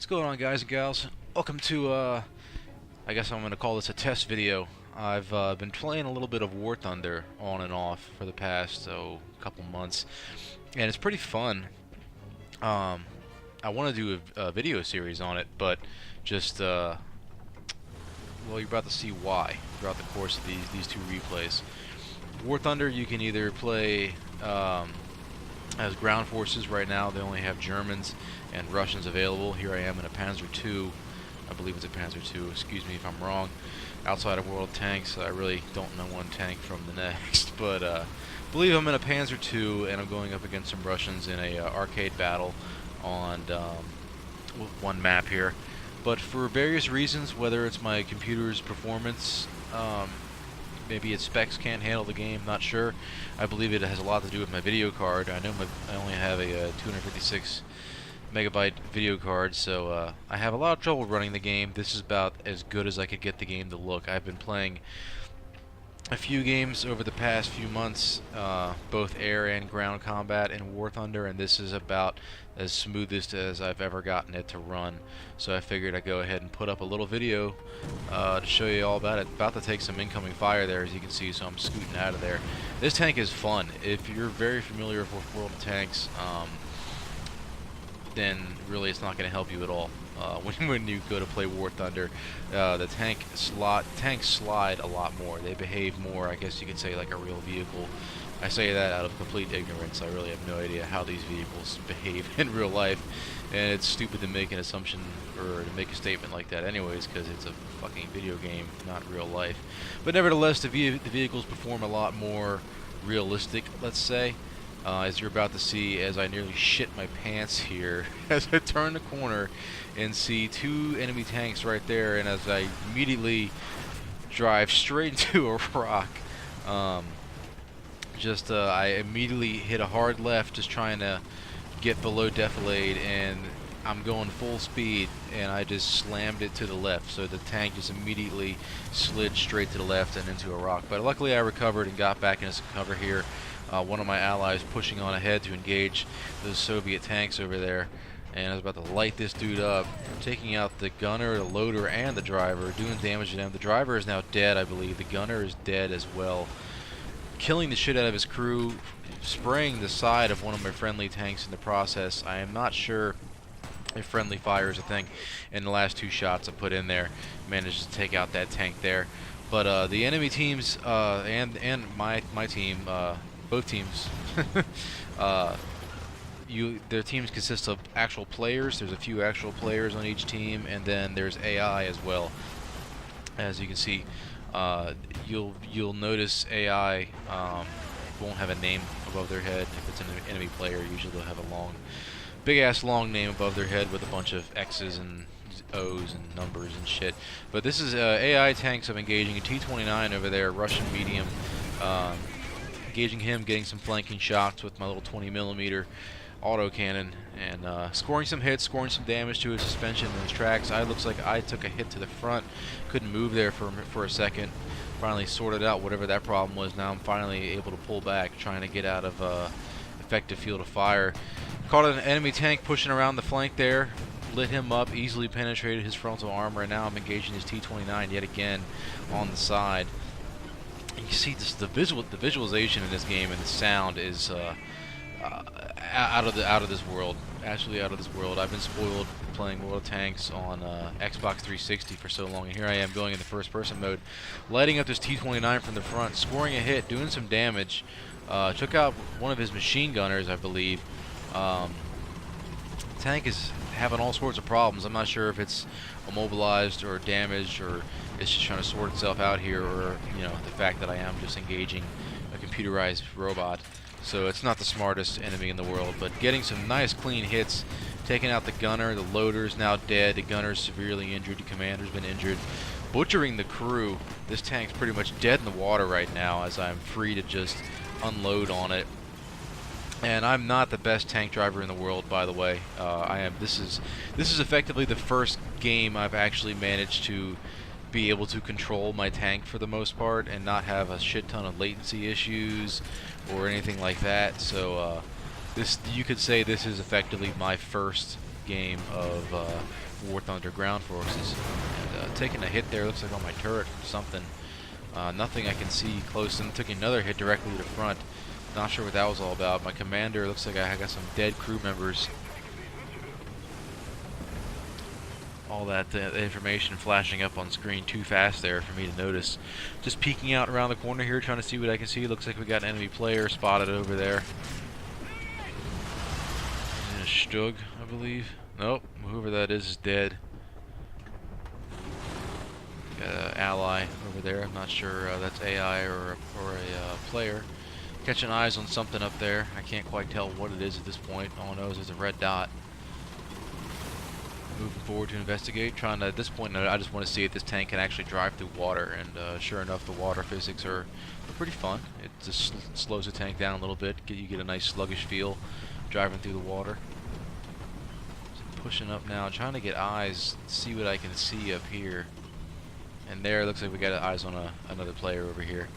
What's going on, guys and gals? Welcome to, I guess I'm going to call this a test video. I've been playing a little bit of War Thunder on and off for the past, couple months, and it's pretty fun. I want to do a video series on it, but just, well, you're about to see why throughout the course of these two replays. War Thunder, you can either play as ground forces. Right now they only have Germans and Russians available. Here I am in a Panzer II. I believe it's a Panzer II, excuse me if I'm wrong. Outside of World of Tanks, I really don't know one tank from the next, but I believe I'm in a Panzer II and I'm going up against some Russians in a arcade battle on one map here. But for various reasons, whether it's my computer's performance, maybe its specs can't handle the game, not sure. I believe it has a lot to do with my video card. I know I only have a 256 megabyte video card, so I have a lot of trouble running the game. This is about as good as I could get the game to look. I've been playing a few games over the past few months, both air and ground combat in War Thunder, and this is about as smoothest as I've ever gotten it to run. So I figured I'd go ahead and put up a little video to show you all about it. About to take some incoming fire there, as you can see, so I'm scooting out of there. This tank is fun. If you're very familiar with World of Tanks, then really it's not going to help you at all. When you go to play War Thunder, the tanks slide a lot more. They behave more, I guess you could say, like a real vehicle. I say that out of complete ignorance. I really have no idea how these vehicles behave in real life, and it's stupid to make an assumption or to make a statement like that anyways, because it's a fucking video game, not real life. But nevertheless, the vehicles perform a lot more realistic, let's say. As you're about to see, as I nearly shit my pants here as I turn the corner and see two enemy tanks right there, and as I immediately drive straight into a rock, I immediately hit a hard left just trying to get below defilade, and I'm going full speed and I just slammed it to the left, so the tank just immediately slid straight to the left and into a rock. But luckily I recovered and got back into some cover here. One of my allies pushing on ahead to engage those Soviet tanks over there, and I was about to light this dude up, taking out the gunner, the loader, and the driver, doing damage to them. The driver is now dead, I believe. The gunner is dead as well, killing the shit out of his crew, spraying the side of one of my friendly tanks in the process. I am not sure if friendly fire is a thing. In the last two shots I put in there, managed to take out that tank there. But the enemy teams and my team, both teams, their teams consist of actual players. There's a few actual players on each team, and then there's AI as well. As you can see, you'll notice AI won't have a name above their head if it's an enemy player. Usually they'll have a big ass long name above their head with a bunch of X's and O's and numbers and shit. But this is AI tanks. I'm engaging a T-29 over there, Russian medium. Engaging him, getting some flanking shots with my little 20mm autocannon, and scoring some hits, scoring some damage to his suspension and his tracks. Looks like I took a hit to the front, couldn't move there for a second. Finally sorted out whatever that problem was. Now I'm finally able to pull back, trying to get out of effective field of fire. Caught an enemy tank pushing around the flank there, lit him up, easily penetrated his frontal armor, and now I'm engaging his T-29 yet again on the side. You see this, the visualization in this game and the sound is out of this world. Absolutely out of this world. I've been spoiled playing World of Tanks on Xbox 360 for so long, and here I am going into first-person mode, lighting up this T-29 from the front, scoring a hit, doing some damage. Took out one of his machine gunners, I believe. Tank is having all sorts of problems. I'm not sure if it's immobilized or damaged, or it's just trying to sort itself out here, or the fact that I am just engaging a computerized robot. So it's not the smartest enemy in the world, but getting some nice clean hits, taking out the gunner. The loader's now dead, the gunner's severely injured, the commander's been injured, butchering the crew. This tank's pretty much dead in the water right now as I'm free to just unload on it. And I'm not the best tank driver in the world, by the way. This is effectively the first game I've actually managed to be able to control my tank for the most part and not have a shit ton of latency issues or anything like that. So you could say this is effectively my first game of War Thunder ground forces. And taking a hit there, looks like on my turret or something. Nothing I can see close, and took another hit directly to the front. Not sure what that was all about. My commander looks like I got some dead crew members. All that information flashing up on screen too fast there for me to notice. Just peeking out around the corner here, trying to see what I can see. Looks like we got an enemy player spotted over there. And a Stug, I believe. Nope, whoever that is dead. Got an ally over there. I'm not sure that's AI or a player. Catching eyes on something up there. I can't quite tell what it is at this point. All I know is there's a red dot. Moving forward to investigate. Trying to, at this point, I just want to see if this tank can actually drive through water. And sure enough, the water physics are pretty fun. It just slows the tank down a little bit. You get a nice sluggish feel driving through the water. So pushing up now, trying to get eyes, see what I can see up here. And there, it looks like we got eyes on another player over here.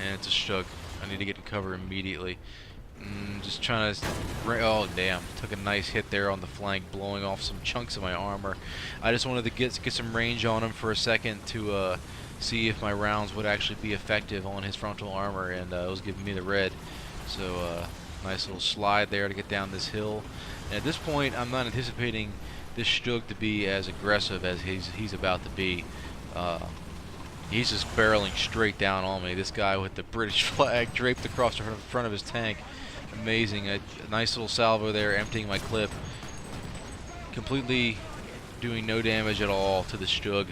And it's a Stug. I need to get in cover immediately. Just trying to... Oh, damn. Took a nice hit there on the flank, blowing off some chunks of my armor. I just wanted to get some range on him for a second to see if my rounds would actually be effective on his frontal armor, and it was giving me the red. So, nice little slide there to get down this hill. And at this point, I'm not anticipating this Stug to be as aggressive as he's about to be. He's just barreling straight down on me. This guy with the British flag draped across the front of his tank. Amazing. A nice little salvo there, emptying my clip. Completely doing no damage at all to the Stug,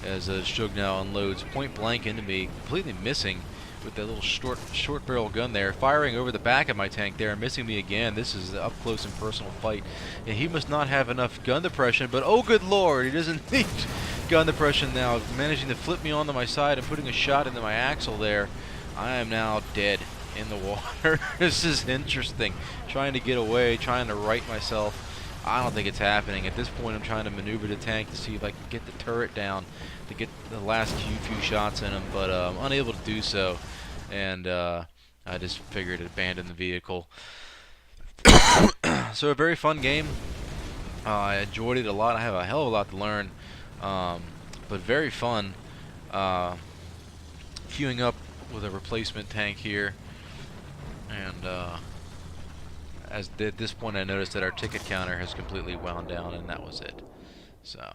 as the Stug now unloads point blank into me, completely missing with that little short barrel gun there, firing over the back of my tank there and missing me again. This is an up close and personal fight. And he must not have enough gun depression, but oh good lord, he doesn't need gun depression now. Managing to flip me onto my side and putting a shot into my axle there. I am now dead in the water. This is interesting. Trying to get away, trying to right myself. I don't think it's happening. At this point, I'm trying to maneuver the tank to see if I can get the turret down to get the last few shots in him, but I'm unable to do so. And I just figured to abandon the vehicle. So a very fun game. I enjoyed it a lot. I have a hell of a lot to learn, but very fun. Queuing up with a replacement tank here, and at this point I noticed that our ticket counter has completely wound down, and that was it. So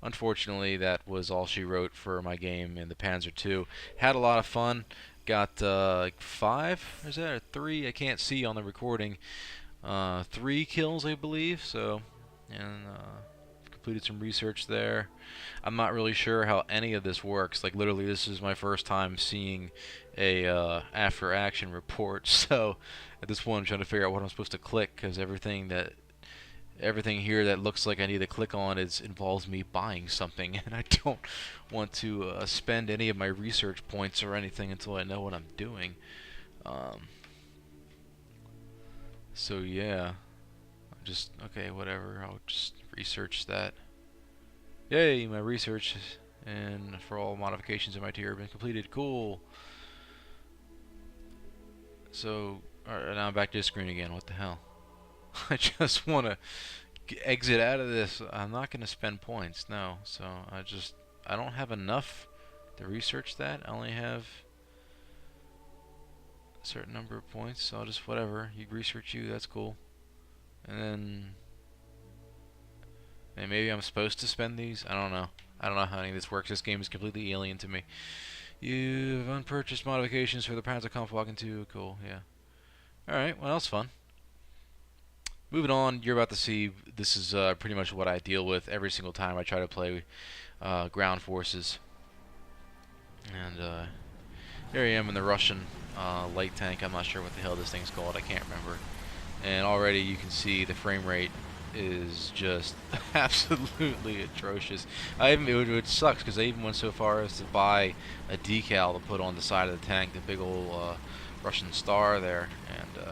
unfortunately, that was all she wrote for my game in the Panzer II. Had a lot of fun. Got like 5, is that, or 3? I can't see on the recording. 3 kills, I believe. So, and completed some research there. I'm not really sure how any of this works. Like literally, this is my first time seeing a after-action report. So, at this point, I'm trying to figure out what I'm supposed to click, because everything here that looks like I need to click on involves me buying something, and I don't want to spend any of my research points or anything until I know what I'm doing. So yeah, okay, whatever. I'll just research that. Yay, my research and for all modifications in my tier have been completed. Cool. So, alright, now I'm back to this screen again. What the hell? I just want to exit out of this. I'm not going to spend points, no. So I don't have enough to research that. I only have a certain number of points, so I'll just whatever. You research you, that's cool. And then maybe I'm supposed to spend these. I don't know. I don't know how any of this works. This game is completely alien to me. You have unpurchased modifications for the Panzer Kampfwagen 2. Cool, yeah. Alright, well, that's fun. Moving on, you're about to see, this is pretty much what I deal with every single time I try to play ground forces. And here I am in the Russian light tank. I'm not sure what the hell this thing's called. I can't remember. And already you can see the frame rate is just absolutely atrocious. It sucks because I even went so far as to buy a decal to put on the side of the tank, the big old Russian star there, and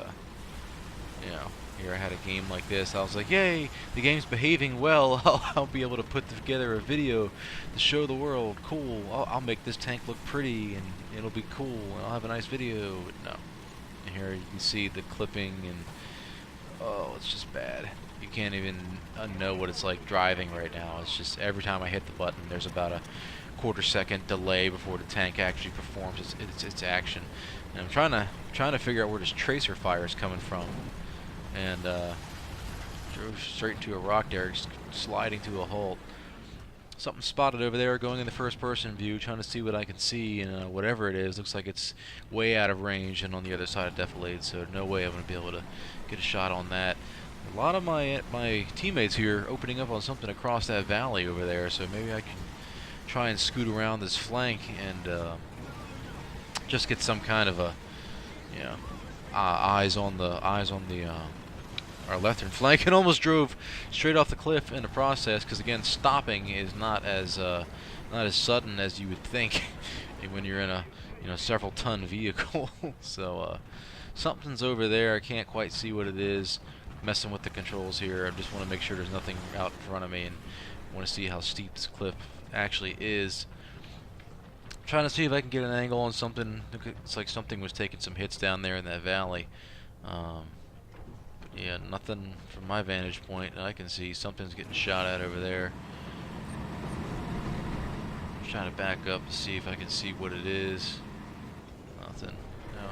you know, here I had a game like this. I was like, yay, the game's behaving well. I'll be able to put together a video to show the world. Cool. I'll make this tank look pretty, and it'll be cool, and I'll have a nice video. But no. And here you can see the clipping, and oh, it's just bad. You can't even know what it's like driving right now. It's just every time I hit the button, there's about a quarter-second delay before the tank actually performs its action. And I'm trying to figure out where this tracer fire is coming from, and drove straight into a rock there, sliding to a halt. Something spotted over there, going in the first-person view, trying to see what I can see, and whatever it is, looks like it's way out of range and on the other side of Defilade, so no way I'm going to be able to get a shot on that. A lot of my teammates here opening up on something across that valley over there, so maybe I can try and scoot around this flank and just get some kind of a, you know, eyes on the our left flank, and almost drove straight off the cliff in the process, because again, stopping is not as sudden as you would think when you're in a several ton vehicle. So something's over there. I can't quite see what it is. Messing with the controls here. I just want to make sure there's nothing out in front of me, and want to see how steep this cliff actually is. I'm trying to see if I can get an angle on something. It's like something was taking some hits down there in that valley. But yeah, nothing from my vantage point. I can see something's getting shot at over there. I'm trying to back up to see if I can see what it is. Nothing. No.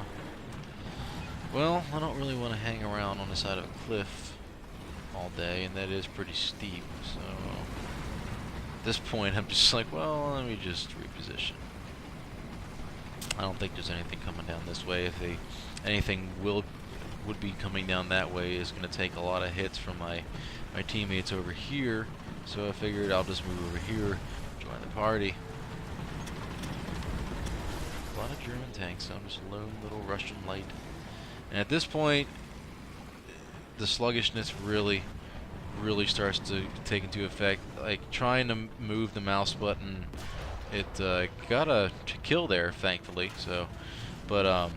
Well, I don't really want to hang around on the side of a cliff all day, and that is pretty steep, so at this point I'm just like, well, let me just reposition. I don't think there's anything coming down this way. If anything would be coming down that way, is going to take a lot of hits from my teammates over here, so I figured I'll just move over here, join the party. A lot of German tanks, so I'm just a lone little Russian light. And at this point, the sluggishness really starts to take into effect. Like, trying to move the mouse button, it got a kill there, thankfully. So, but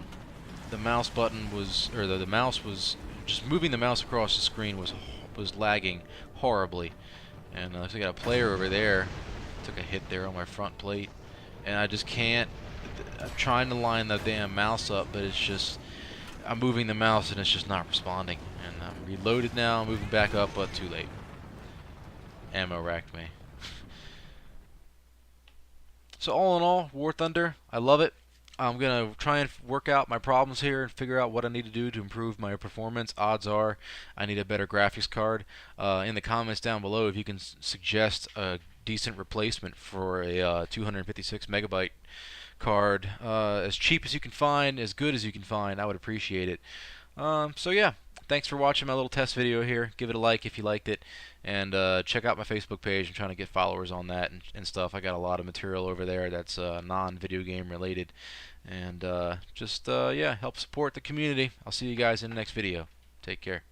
the mouse button was, or the mouse was, just moving the mouse across the screen was lagging horribly. And I got a player over there, took a hit there on my front plate, and I just can't. I'm trying to line the damn mouse up, but it's just, I'm moving the mouse and it's just not responding. And I'm reloaded now, I'm moving back up, but too late. Ammo racked me. So all in all, War Thunder, I love it. I'm going to try and work out my problems here and figure out what I need to do to improve my performance. Odds are I need a better graphics card. In the comments down below, if you can suggest a decent replacement for a 256 megabyte card, as cheap as you can find, as good as you can find, I would appreciate it. So yeah, thanks for watching my little test video here. Give it a like if you liked it, and check out my Facebook page. I'm trying to get followers on that and stuff. I got a lot of material over there that's non-video game related, and just yeah, help support the community. I'll see you guys in the next video. Take care.